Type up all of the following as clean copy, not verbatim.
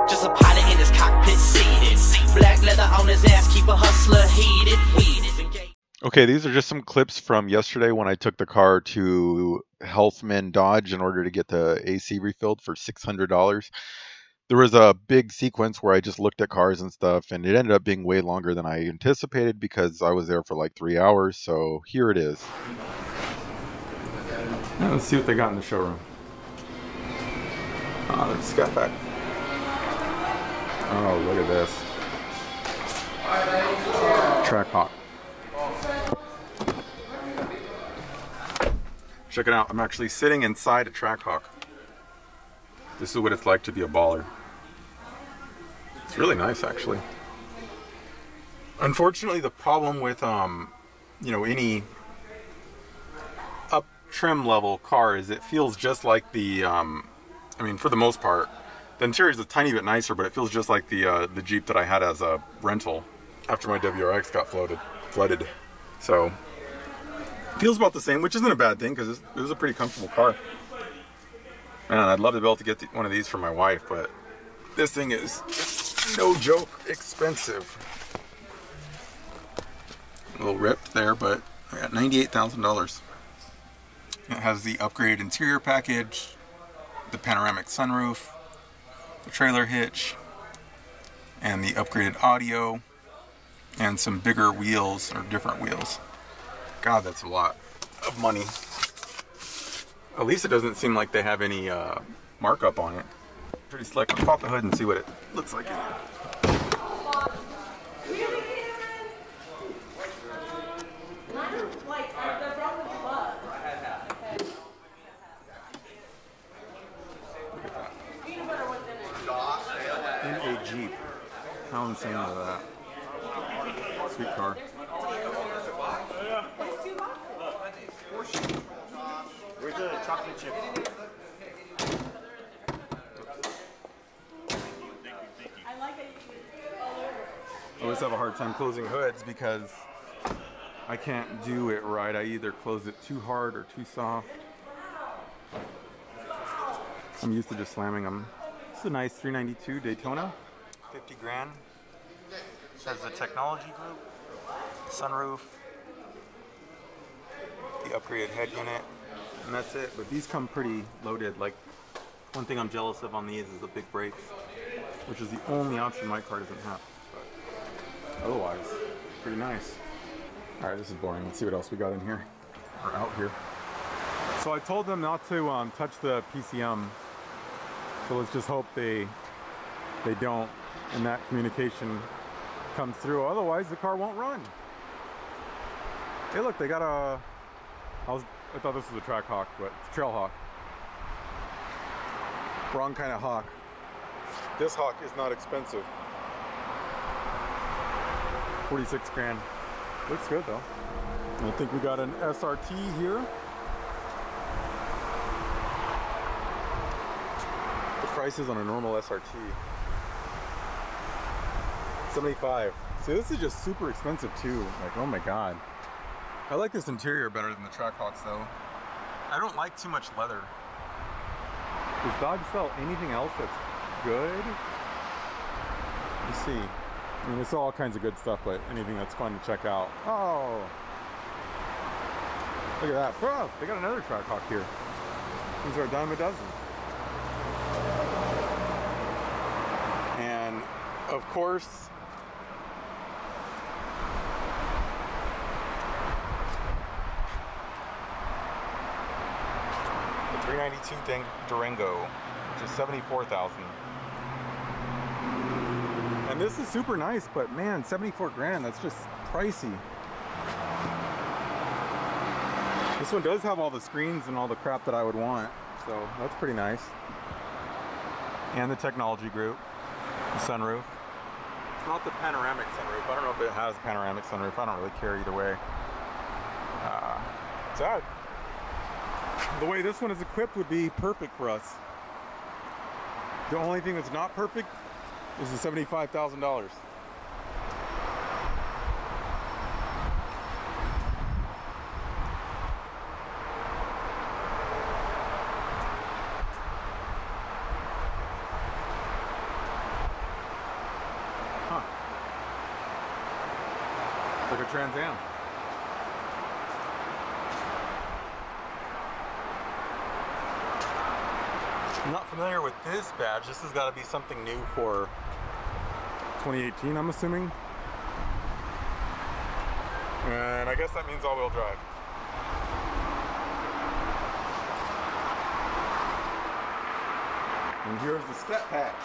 Just a pilot in his cockpit seated. Black leather on his ass, keep a hustler heated. Okay, these are just some clips from yesterday when I took the car to Helfman Dodge in order to get the AC refilled for $600. There was a big sequence where I just looked at cars and stuff, and it ended up being way longer than I anticipated because I was there for like 3 hours. So here it is. Now let's see what they got in the showroom. Oh, there's Skypack. Oh, look at this. Trackhawk. Check it out. I'm actually sitting inside a Trackhawk. This is what it's like to be a baller. It's really nice, actually. Unfortunately, the problem with you know, any up trim level car is it feels just like the I mean, for the most part, the interior is a tiny bit nicer, but it feels just like the Jeep that I had as a rental after my WRX got flooded. So feels about the same, which isn't a bad thing because it was a pretty comfortable car. Man, I'd love to be able to get one of these for my wife, but this thing is no joke expensive. A little ripped there, but I got $98,000. It has the upgraded interior package, the panoramic sunroof, the trailer hitch, and the upgraded audio, and some bigger wheels, or different wheels. God, that's a lot of money. At least it doesn't seem like they have any markup on it. Pretty slick. Let's pop the hood and see what it looks like in here. In a Jeep. How insane is that? Sweet car. Where's the chocolate chip? I always have a hard time closing hoods because I can't do it right. I either close it too hard or too soft. I'm used to just slamming them. This is a nice 392 Daytona. 50 grand. It has the technology group, sunroof, the upgraded head unit, and that's it. But these come pretty loaded. Like, one thing I'm jealous of on these is the big brakes, which is the only option my car doesn't have. But otherwise, pretty nice. All right, this is boring. Let's see what else we got in here, or out here. So I told them not to touch the PCM. So let's just hope they don't, and that communication comes through. Otherwise, the car won't run. Hey, look, they got a. I thought this was a Trackhawk, but it's a Trailhawk. Wrong kind of hawk. This hawk is not expensive. 46 grand. Looks good though. And I think we got an SRT here. The prices on a normal SRT. 75. See, this is just super expensive too. Like, oh my god. I like this interior better than the Trackhawks though. I don't like too much leather. Does Dodge sell anything else that's good? Let's see. I mean, they sell all kinds of good stuff, but anything that's fun to check out. Oh! Look at that. Oh, they got another Trackhawk here. These are a dime a dozen. And, of course, the 392 Durango, which is $74,000. And this is super nice, but man, 74 grand, that's just pricey. This one does have all the screens and all the crap that I would want, so that's pretty nice. And the technology group, the sunroof. It's not the panoramic sunroof. I don't know if it has a panoramic sunroof. I don't really care either way. So the way this one is equipped would be perfect for us. The only thing that's not perfect is the $75,000. It's like a Trans Am. I'm not familiar with this badge. This has got to be something new for 2018, I'm assuming. And I guess that means all-wheel drive. And here's the step pack.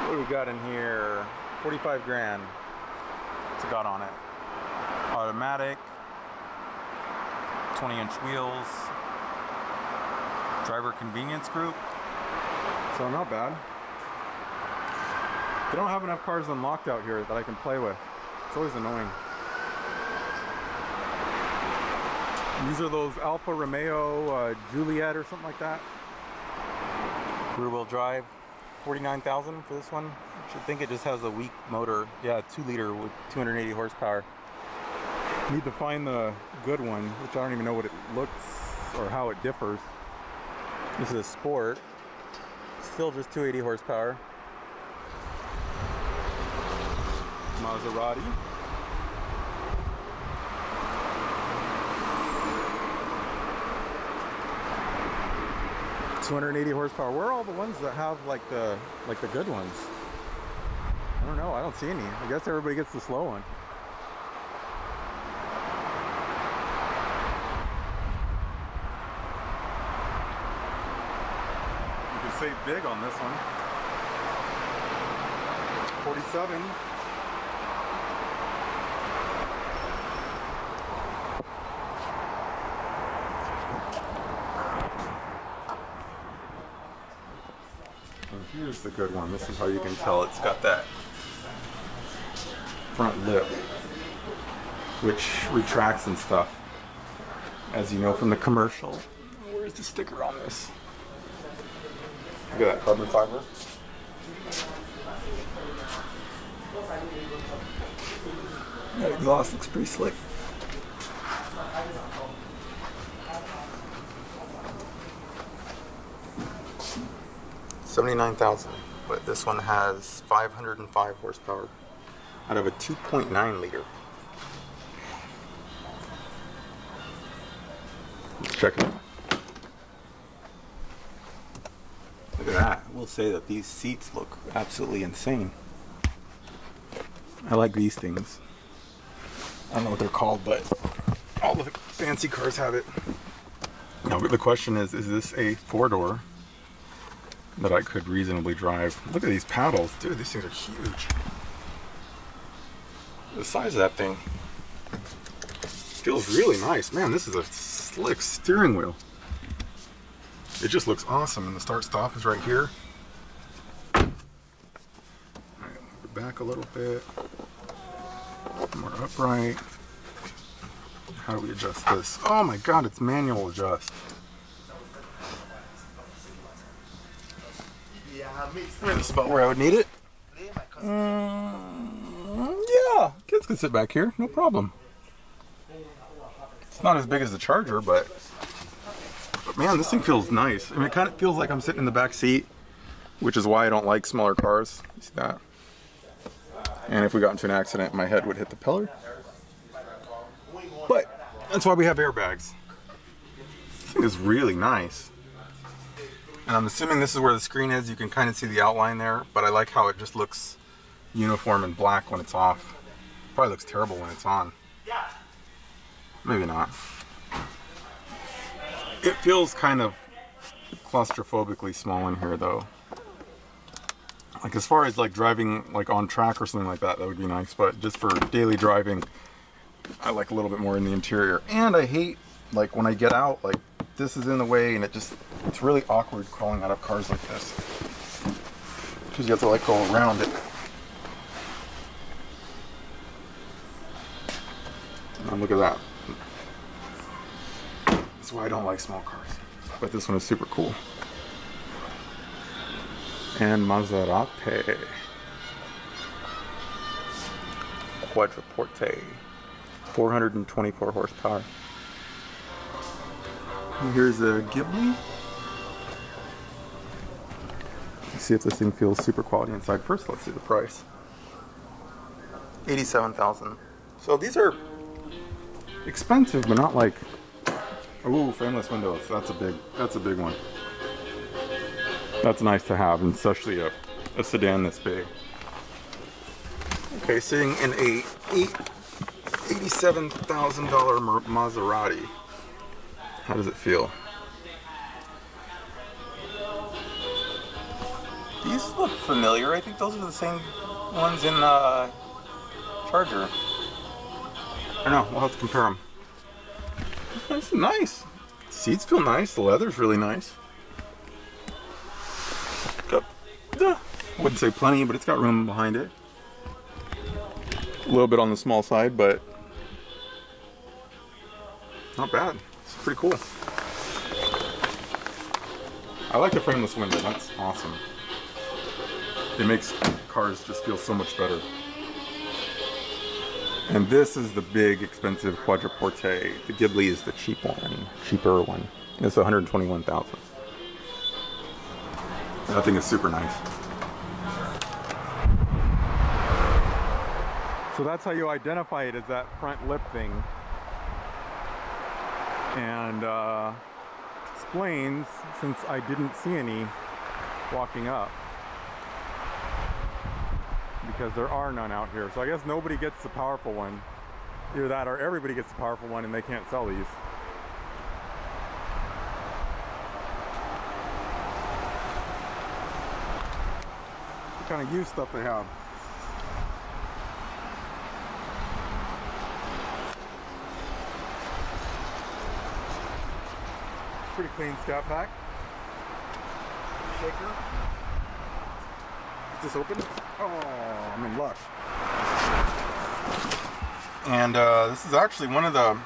What do we got in here? 45 grand. What's it got on it? Automatic, 20-inch wheels, driver convenience group. So not bad. They don't have enough cars unlocked out here that I can play with. It's always annoying. These are those Alfa Romeo Juliet or something like that. Rear-wheel drive, 49,000 for this one. I should think it just has a weak motor. Yeah, 2-liter with 280 horsepower. Need to find the good one, which I don't even know what it looks or how it differs. This is a Sport. Still just 280 horsepower. Maserati. $280 horsepower. Where are all the ones that have like the good ones? I don't know. I don't see any. I guess everybody gets the slow one. You can save big on this one. 47. Here's the good one. This is how you can tell it's got that front lip, which retracts and stuff, as you know from the commercial. Where's the sticker on this? Look at that carbon fiber. That exhaust looks pretty slick. $79,000, but this one has 505 horsepower out of a 2.9 liter. Let's check it out. Look at that. I will say that these seats look absolutely insane. I like these things. I don't know what they're called, but all the fancy cars have it. Now the question is this a 4-door that I could reasonably drive? Look at these paddles. Dude, these things are huge. The size of that thing feels really nice. Man, this is a slick steering wheel. It just looks awesome, and the start-stop is right here. All right, move it back a little bit. More upright. How do we adjust this? Oh my God, it's manual adjust. I'm in the spot where I would need it. Yeah, kids can sit back here, no problem. It's not as big as the Charger, but man, this thing feels nice. I mean, it kind of feels like I'm sitting in the back seat, which is why I don't like smaller cars. You see that? And if we got into an accident, my head would hit the pillar. But that's why we have airbags. This thing is really nice. And I'm assuming this is where the screen is. You can kind of see the outline there, but I like how it just looks uniform and black when it's off. Probably looks terrible when it's on. Maybe not. It feels kind of claustrophobically small in here though. Like as far as like driving like on track or something like that, that would be nice. But just for daily driving, I like a little bit more in the interior. And I hate like when I get out, like this is in the way and it's really awkward crawling out of cars like this. Because you have to like go around it. And look at that. That's why I don't like small cars. But this one is super cool. And Maserati Quadriporte, 424 horsepower. And here's a Ghibli. Let's see if this thing feels super quality inside. First, let's see the price. $87,000. So these are expensive, but not like, ooh, frameless windows. That's a big one. That's nice to have, and especially a sedan this big. Okay, sitting in a $87,000 Maserati. How does it feel? These look familiar. I think those are the same ones in Charger. I don't know. We'll have to compare them. That's nice. Seats feel nice. The leather's really nice. Wouldn't say plenty, but it's got room behind it. A little bit on the small side, but not bad. It's pretty cool. I like the frameless window. That's awesome. It makes cars just feel so much better. And this is the big, expensive Quadriporte. The Ghibli is the cheaper one. It's $121,000. That thing is super nice. So that's how you identify it, is that front lip thing. And explains, since I didn't see any walking up, because there are none out here. So I guess nobody gets the powerful one. Either that or everybody gets the powerful one and they can't sell these. What kind of used stuff they have. Pretty clean scat pack. Shaker. Is this open? Oh, I'm in luck. And this is actually one of the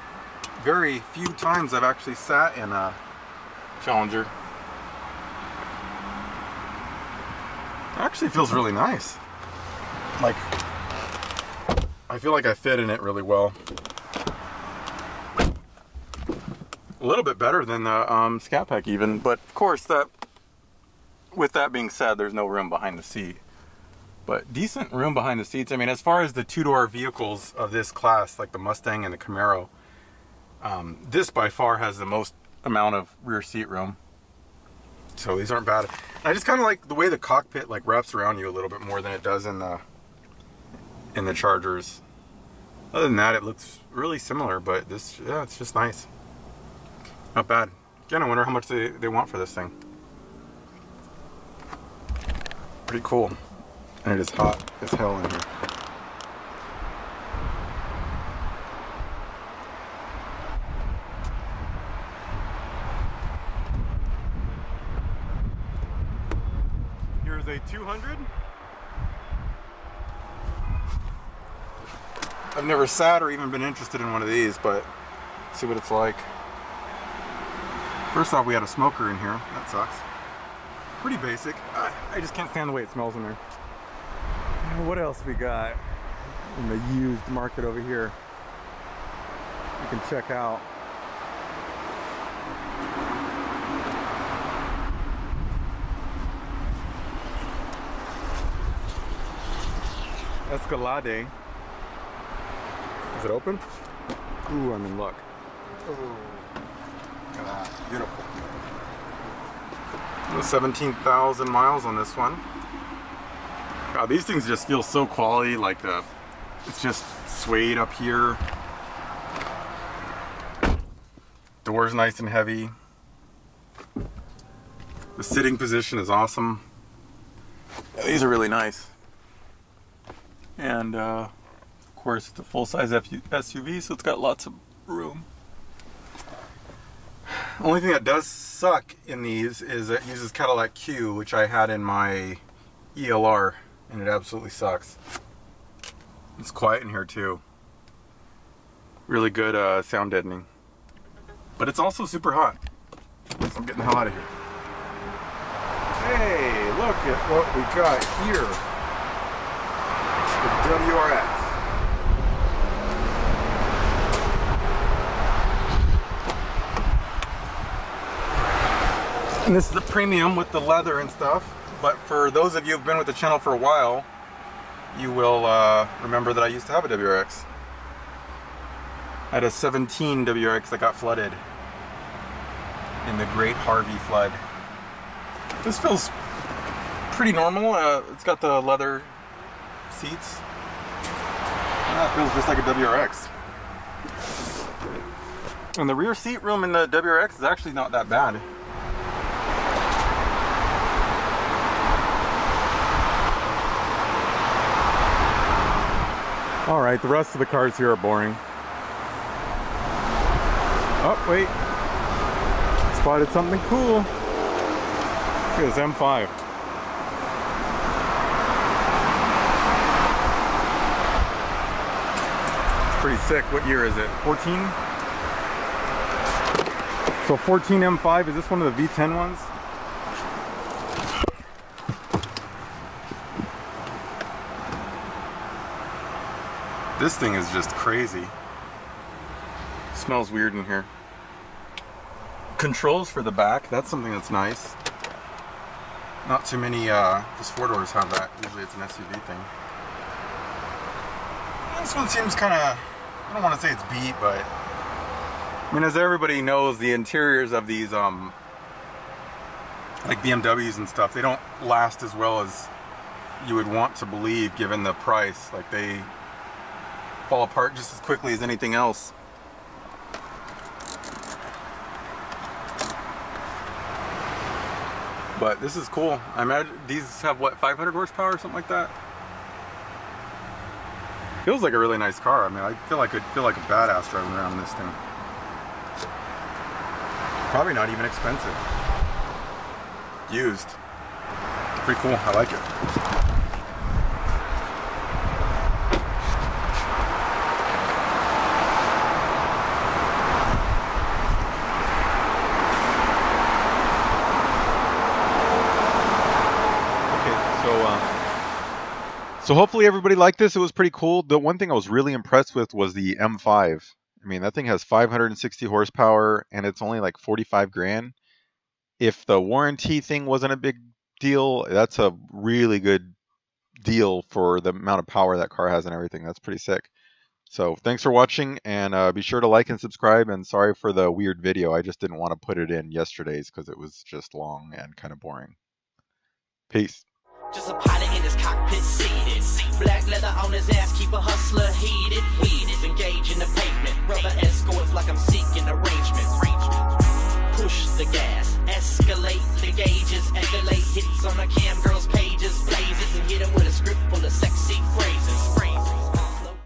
very few times I've actually sat in a Challenger. It actually feels really nice. Like, I feel like I fit in it really well. A little bit better than the Scat Pack even, but of course, with that being said, there's no room behind the seat. But decent room behind the seats. I mean, as far as the two-door vehicles of this class, like the Mustang and the Camaro, this by far has the most amount of rear seat room. So these aren't bad. I just kind of like the way the cockpit like wraps around you a little bit more than it does in the Chargers. Other than that, it looks really similar, but this, yeah, it's just nice. Not bad. Again, I wonder how much they want for this thing. Pretty cool. And it is hot as hell in here. Here's a 200. I've never sat or even been interested in one of these, but let's see what it's like. First off, we had a smoker in here. That sucks. Pretty basic. I just can't stand the way it smells in there. What else we got in the used market over here? You can check out. Escalade. Is it open? Ooh, I'm in luck. Ooh. Look at that. Beautiful. 17,000 miles on this one. God, these things just feel so quality, like it's just suede up here. Doors nice and heavy. The sitting position is awesome. Yeah, these are really nice. And of course it's a full-size SUV, so it's got lots of room. Only thing that does suck in these is it uses Cadillac Q, which I had in my ELR, and it absolutely sucks. It's quiet in here too. Really good sound deadening. But it's also super hot. So I'm getting the hell out of here. Hey, look at what we got here. The WRX. And this is the premium with the leather and stuff. But for those of you who've been with the channel for a while, you will remember that I used to have a WRX. I had a 17 WRX that got flooded in the Great Harvey flood. This feels pretty normal. It's got the leather seats. It feels just like a WRX. And the rear seat room in the WRX is actually not that bad. Alright, the rest of the cars here are boring. Oh, wait. Spotted something cool. Look at this M5. It's pretty sick. What year is it? 14? So 14 M5, is this one of the V10 ones? This thing is just crazy. Smells weird in here. Controls for the back, that's something that's nice. Not too many, just four doors have that. Usually it's an SUV thing. This one seems kind of, I don't want to say it's beat, but I mean, as everybody knows, the interiors of these, like BMWs and stuff, they don't last as well as you would want to believe given the price. Like, they fall apart just as quickly as anything else. But this is cool. I imagine these have what, 500 horsepower or something like that? Feels like a really nice car. I mean, I feel like a badass driving around in this thing. Probably not even expensive. Used. Pretty cool. I like it. So hopefully everybody liked this. It was pretty cool. The one thing I was really impressed with was the M5. I mean, that thing has 560 horsepower and it's only like 45 grand. If the warranty thing wasn't a big deal, that's a really good deal for the amount of power that car has and everything. That's pretty sick. So thanks for watching, and be sure to like and subscribe, and sorry for the weird video. I just didn't want to put it in yesterday's because it was just long and kind of boring. Peace. Just a pilot in his cockpit seated. Black leather on his ass, keep a hustler heated. Weeded, engage in the pavement. Rubber escorts like I'm seeking arrangement. Push the gas, escalate the gauges, escalate hits on the cam. Girl,